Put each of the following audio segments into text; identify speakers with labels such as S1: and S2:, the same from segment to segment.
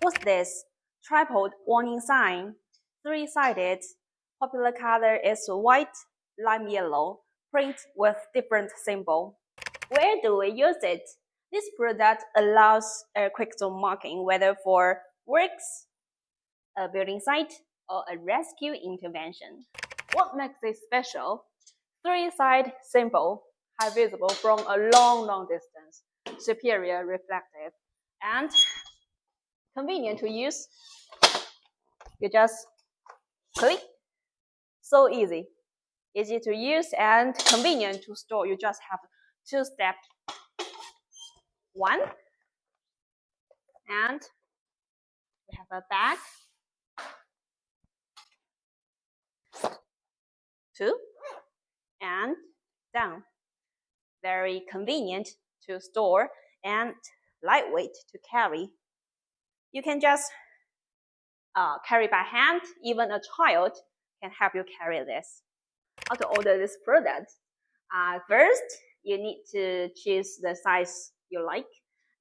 S1: What's this? Tripod warning sign. Three-sided. Popular color is white, lime yellow, print with different symbol. Where do we use it? This product allows a quick zone marking, whether for works, a building site, or a rescue intervention. What makes it special? Three-side symbol, high visible from a long distance, superior reflective, and convenient to use. You just click, so easy. Easy to use and convenient to store. You just have two steps. One, and we have a bag. Two, and down. Very convenient to store and lightweight to carry. You can just carry by hand. Even a child can help you carry this. How to order this product? First, you need to choose the size you like.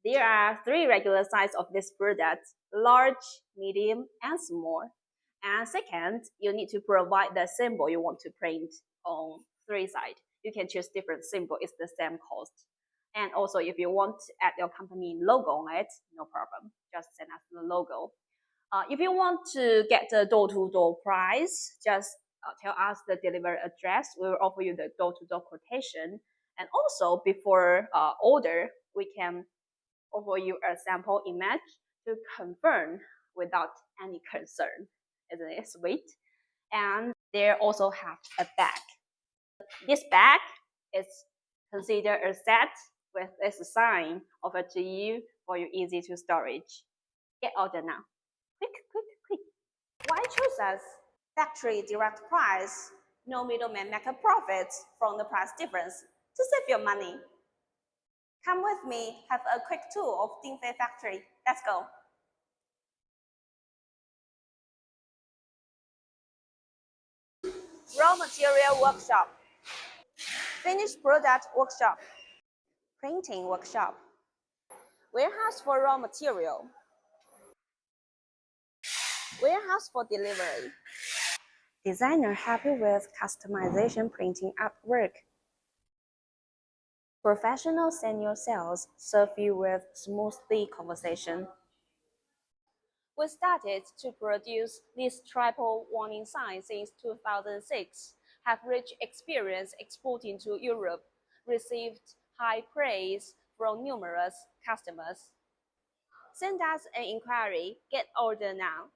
S1: There are 3 regular sizes of this product: large, medium, and small. And second, you need to provide the symbol you want to print on 3 sides. You can choose different symbol, it's the same cost. And also, if you want to add your company logo on it, no problem. Just send us the logo. If you want to get the door-to-door price, just tell us the delivery address. We will offer you the door-to-door quotation. And also, before order, we can offer you a sample image to confirm without any concern. Isn't it sweet? And they also have a bag. This bag is considered a set with this sign offered to you for your easy to storage. Get order now. Quick. Why choose us? Factory direct price. No middleman make a profit from the price difference to save your money. Come with me, have a quick tour of Dingfei factory. Let's go. Raw material workshop. Finished product workshop. Printing workshop. Warehouse for raw material. Warehouse for delivery. Designer help you with customization printing artwork. Professional senior sales serve you with smoothly conversation. We started to produce this triple warning sign since 2006, have rich experience exporting to Europe, received high praise from numerous customers. Send us an inquiry, get order now.